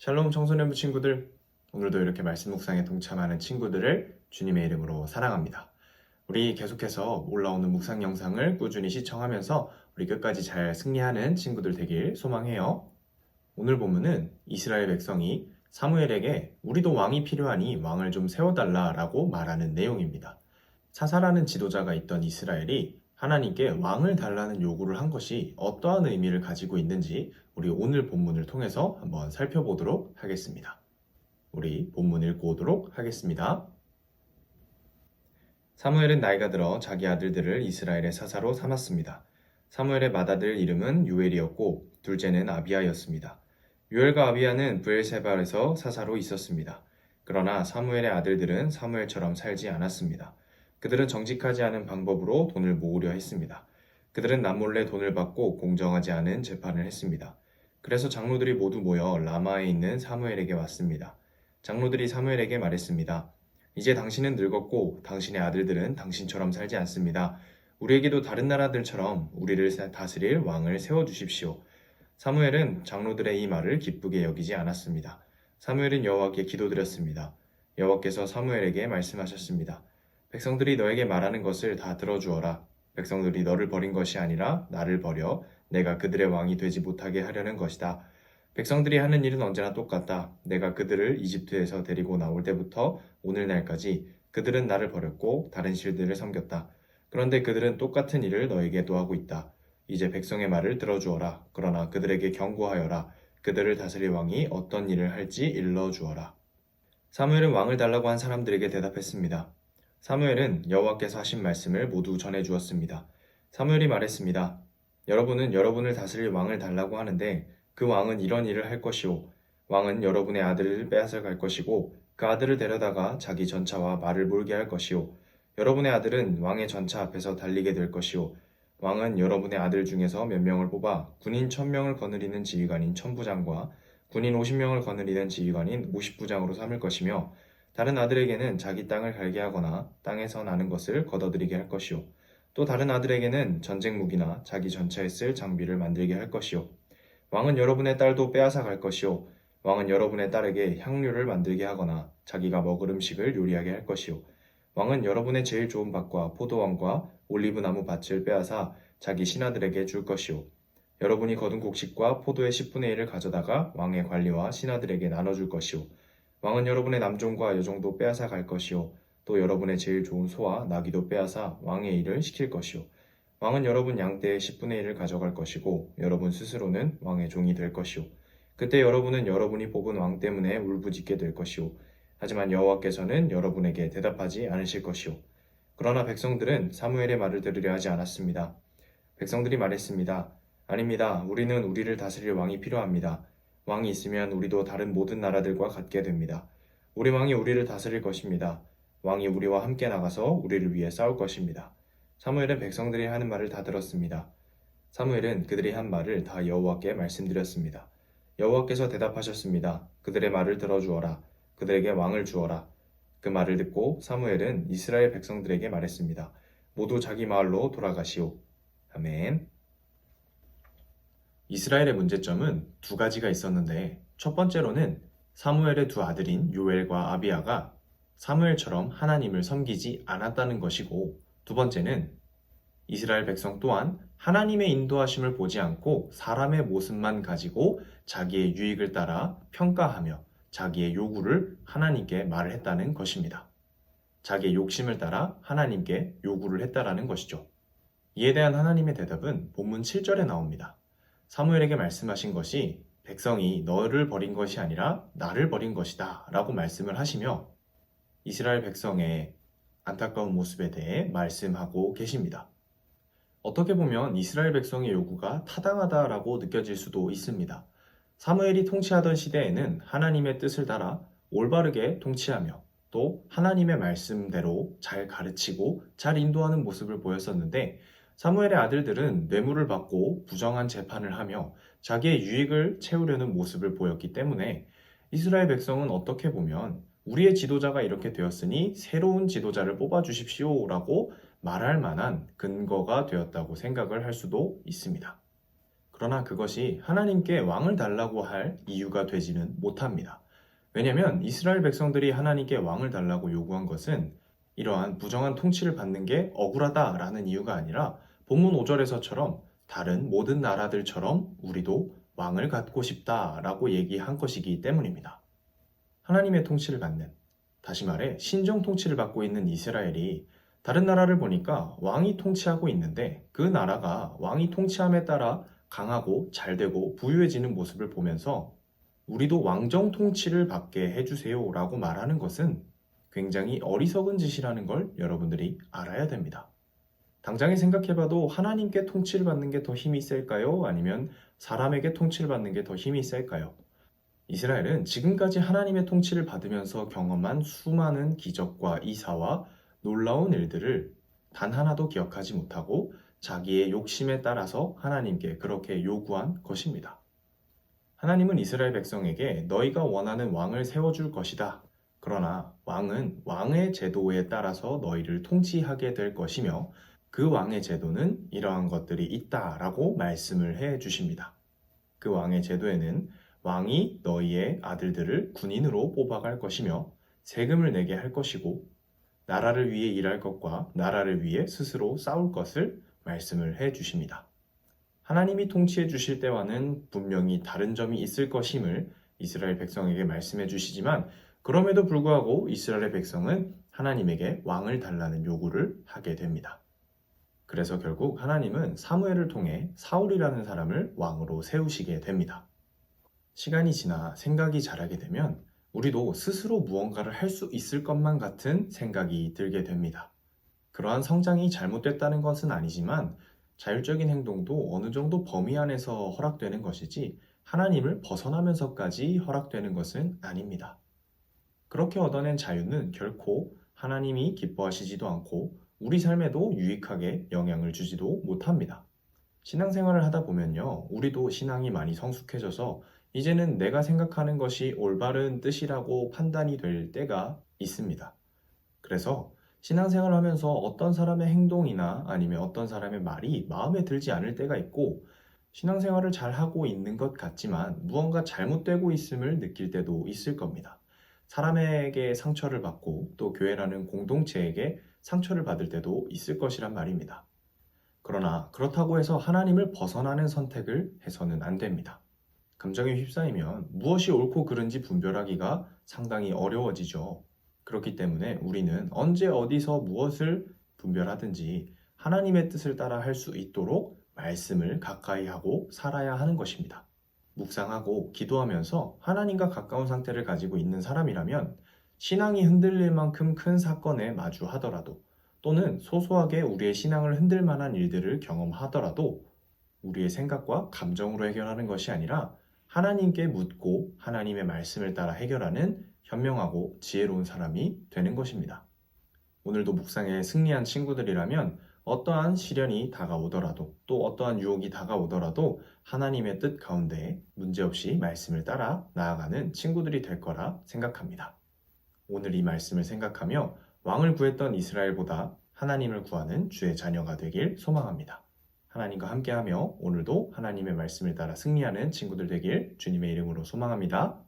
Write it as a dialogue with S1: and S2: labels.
S1: 샬롬 청소년부 친구들, 오늘도 이렇게 말씀 묵상에 동참하는 친구들을 주님의 이름으로 사랑합니다. 우리 계속해서 올라오는 묵상 영상을 꾸준히 시청하면서 우리 끝까지 잘 승리하는 친구들 되길 소망해요. 오늘 본문은 이스라엘 백성이 사무엘에게 우리도 왕이 필요하니 왕을 좀 세워달라라고 말하는 내용입니다. 사사라는 지도자가 있던 이스라엘이 하나님께 왕을 달라는 요구를 한 것이 어떠한 의미를 가지고 있는지 우리 오늘 본문을 통해서 한번 살펴보도록 하겠습니다. 우리 본문 읽고 오도록 하겠습니다. 사무엘은 나이가 들어 자기 아들들을 이스라엘의 사사로 삼았습니다. 사무엘의 맏아들 이름은 요엘이었고 둘째는 아비야였습니다. 요엘과 아비야는 브엘세바에서 사사로 있었습니다. 그러나 사무엘의 아들들은 사무엘처럼 살지 않았습니다. 그들은 정직하지 않은 방법으로 돈을 모으려 했습니다. 그들은 남몰래 돈을 받고 공정하지 않은 재판을 했습니다. 그래서 장로들이 모두 모여 라마에 있는 사무엘에게 왔습니다. 장로들이 사무엘에게 말했습니다. 이제 당신은 늙었고 당신의 아들들은 당신처럼 살지 않습니다. 우리에게도 다른 나라들처럼 우리를 다스릴 왕을 세워주십시오. 사무엘은 장로들의 이 말을 기쁘게 여기지 않았습니다. 사무엘은 여호와께 기도드렸습니다. 여호와께서 사무엘에게 말씀하셨습니다. 백성들이 너에게 말하는 것을 다 들어주어라. 백성들이 너를 버린 것이 아니라 나를 버려 내가 그들의 왕이 되지 못하게 하려는 것이다. 백성들이 하는 일은 언제나 똑같다. 내가 그들을 이집트에서 데리고 나올 때부터 오늘날까지 그들은 나를 버렸고 다른 신들을 섬겼다. 그런데 그들은 똑같은 일을 너에게도 하고 있다. 이제 백성의 말을 들어주어라. 그러나 그들에게 경고하여라. 그들을 다스릴 왕이 어떤 일을 할지 일러주어라. 사무엘은 왕을 달라고 한 사람들에게 대답했습니다. 사무엘은 여호와께서 하신 말씀을 모두 전해주었습니다. 사무엘이 말했습니다. 여러분은 여러분을 다스릴 왕을 달라고 하는데 그 왕은 이런 일을 할 것이오. 왕은 여러분의 아들을 빼앗아갈 것이고 그 아들을 데려다가 자기 전차와 말을 몰게 할 것이오. 여러분의 아들은 왕의 전차 앞에서 달리게 될 것이오. 왕은 여러분의 아들 중에서 몇 명을 뽑아 군인 1000명을 거느리는 지휘관인 1000부장과 군인 50명을 거느리는 지휘관인 50부장으로 삼을 것이며 다른 아들에게는 자기 땅을 갈게 하거나 땅에서 나는 것을 걷어들이게 할 것이오. 또 다른 아들에게는 전쟁 무기나 자기 전차에 쓸 장비를 만들게 할 것이오. 왕은 여러분의 딸도 빼앗아 갈 것이오. 왕은 여러분의 딸에게 향료를 만들게 하거나 자기가 먹을 음식을 요리하게 할 것이오. 왕은 여러분의 제일 좋은 밭과 포도원과 올리브나무 밭을 빼앗아 자기 신하들에게 줄 것이오. 여러분이 거둔 곡식과 포도의 10분의 1을 가져다가 왕의 관리와 신하들에게 나눠줄 것이오. 왕은 여러분의 남종과 여종도 빼앗아 갈 것이오. 또 여러분의 제일 좋은 소와 나귀도 빼앗아 왕의 일을 시킬 것이오. 왕은 여러분 양떼의 10분의 1을 가져갈 것이고 여러분 스스로는 왕의 종이 될 것이오. 그때 여러분은 여러분이 뽑은 왕 때문에 울부짖게 될 것이오. 하지만 여호와께서는 여러분에게 대답하지 않으실 것이오. 그러나 백성들은 사무엘의 말을 들으려 하지 않았습니다. 백성들이 말했습니다. 아닙니다. 우리는 우리를 다스릴 왕이 필요합니다. 왕이 있으면 우리도 다른 모든 나라들과 같게 됩니다. 우리 왕이 우리를 다스릴 것입니다. 왕이 우리와 함께 나가서 우리를 위해 싸울 것입니다. 사무엘은 백성들이 하는 말을 다 들었습니다. 사무엘은 그들이 한 말을 다 여호와께 말씀드렸습니다. 여호와께서 대답하셨습니다. 그들의 말을 들어주어라. 그들에게 왕을 주어라. 그 말을 듣고 사무엘은 이스라엘 백성들에게 말했습니다. 모두 자기 마을로 돌아가시오. 아멘. 이스라엘의 문제점은 두 가지가 있었는데 첫 번째로는 사무엘의 두 아들인 요엘과 아비야가 사무엘처럼 하나님을 섬기지 않았다는 것이고 두 번째는 이스라엘 백성 또한 하나님의 인도하심을 보지 않고 사람의 모습만 가지고 자기의 유익을 따라 평가하며 자기의 요구를 하나님께 말을 했다는 것입니다. 자기의 욕심을 따라 하나님께 요구를 했다라는 것이죠. 이에 대한 하나님의 대답은 본문 7절에 나옵니다. 사무엘에게 말씀하신 것이 백성이 너를 버린 것이 아니라 나를 버린 것이다 라고 말씀을 하시며 이스라엘 백성의 안타까운 모습에 대해 말씀하고 계십니다. 어떻게 보면 이스라엘 백성의 요구가 타당하다라고 느껴질 수도 있습니다. 사무엘이 통치하던 시대에는 하나님의 뜻을 따라 올바르게 통치하며 또 하나님의 말씀대로 잘 가르치고 잘 인도하는 모습을 보였었는데 사무엘의 아들들은 뇌물을 받고 부정한 재판을 하며 자기의 유익을 채우려는 모습을 보였기 때문에 이스라엘 백성은 어떻게 보면 우리의 지도자가 이렇게 되었으니 새로운 지도자를 뽑아주십시오 라고 말할 만한 근거가 되었다고 생각을 할 수도 있습니다. 그러나 그것이 하나님께 왕을 달라고 할 이유가 되지는 못합니다. 왜냐하면 이스라엘 백성들이 하나님께 왕을 달라고 요구한 것은 이러한 부정한 통치를 받는 게 억울하다라는 이유가 아니라 본문 5절에서처럼 다른 모든 나라들처럼 우리도 왕을 갖고 싶다라고 얘기한 것이기 때문입니다. 하나님의 통치를 받는, 다시 말해 신정 통치를 받고 있는 이스라엘이 다른 나라를 보니까 왕이 통치하고 있는데 그 나라가 왕이 통치함에 따라 강하고 잘되고 부유해지는 모습을 보면서 우리도 왕정 통치를 받게 해주세요 라고 말하는 것은 굉장히 어리석은 짓이라는 걸 여러분들이 알아야 됩니다. 당장에 생각해봐도 하나님께 통치를 받는 게 더 힘이 셀까요? 아니면 사람에게 통치를 받는 게 더 힘이 셀까요? 이스라엘은 지금까지 하나님의 통치를 받으면서 경험한 수많은 기적과 이사와 놀라운 일들을 단 하나도 기억하지 못하고 자기의 욕심에 따라서 하나님께 그렇게 요구한 것입니다. 하나님은 이스라엘 백성에게 너희가 원하는 왕을 세워줄 것이다. 그러나 왕은 왕의 제도에 따라서 너희를 통치하게 될 것이며 그 왕의 제도는 이러한 것들이 있다라고 말씀을 해 주십니다. 그 왕의 제도에는 왕이 너희의 아들들을 군인으로 뽑아갈 것이며 세금을 내게 할 것이고 나라를 위해 일할 것과 나라를 위해 스스로 싸울 것을 말씀을 해 주십니다. 하나님이 통치해 주실 때와는 분명히 다른 점이 있을 것임을 이스라엘 백성에게 말씀해 주시지만 그럼에도 불구하고 이스라엘 백성은 하나님에게 왕을 달라는 요구를 하게 됩니다. 그래서 결국 하나님은 사무엘을 통해 사울이라는 사람을 왕으로 세우시게 됩니다. 시간이 지나 생각이 자라게 되면 우리도 스스로 무언가를 할 수 있을 것만 같은 생각이 들게 됩니다. 그러한 성장이 잘못됐다는 것은 아니지만 자율적인 행동도 어느 정도 범위 안에서 허락되는 것이지 하나님을 벗어나면서까지 허락되는 것은 아닙니다. 그렇게 얻어낸 자유는 결코 하나님이 기뻐하시지도 않고 우리 삶에도 유익하게 영향을 주지도 못합니다. 신앙생활을 하다 보면요, 우리도 신앙이 많이 성숙해져서 이제는 내가 생각하는 것이 올바른 뜻이라고 판단이 될 때가 있습니다. 그래서 신앙생활을 하면서 어떤 사람의 행동이나 아니면 어떤 사람의 말이 마음에 들지 않을 때가 있고 신앙생활을 잘 하고 있는 것 같지만 무언가 잘못되고 있음을 느낄 때도 있을 겁니다. 사람에게 상처를 받고 또 교회라는 공동체에게 상처를 받을 때도 있을 것이란 말입니다. 그러나 그렇다고 해서 하나님을 벗어나는 선택을 해서는 안 됩니다. 감정에 휩싸이면 무엇이 옳고 그른지 분별하기가 상당히 어려워지죠. 그렇기 때문에 우리는 언제 어디서 무엇을 분별하든지 하나님의 뜻을 따라 할 수 있도록 말씀을 가까이 하고 살아야 하는 것입니다. 묵상하고 기도하면서 하나님과 가까운 상태를 가지고 있는 사람이라면 신앙이 흔들릴 만큼 큰 사건에 마주하더라도 또는 소소하게 우리의 신앙을 흔들 만한 일들을 경험하더라도 우리의 생각과 감정으로 해결하는 것이 아니라 하나님께 묻고 하나님의 말씀을 따라 해결하는 현명하고 지혜로운 사람이 되는 것입니다. 오늘도 묵상에 승리한 친구들이라면 어떠한 시련이 다가오더라도 또 어떠한 유혹이 다가오더라도 하나님의 뜻 가운데 문제없이 말씀을 따라 나아가는 친구들이 될 거라 생각합니다. 오늘 이 말씀을 생각하며 왕을 구했던 이스라엘보다 하나님을 구하는 주의 자녀가 되길 소망합니다. 하나님과 함께하며 오늘도 하나님의 말씀을 따라 승리하는 친구들 되길 주님의 이름으로 소망합니다.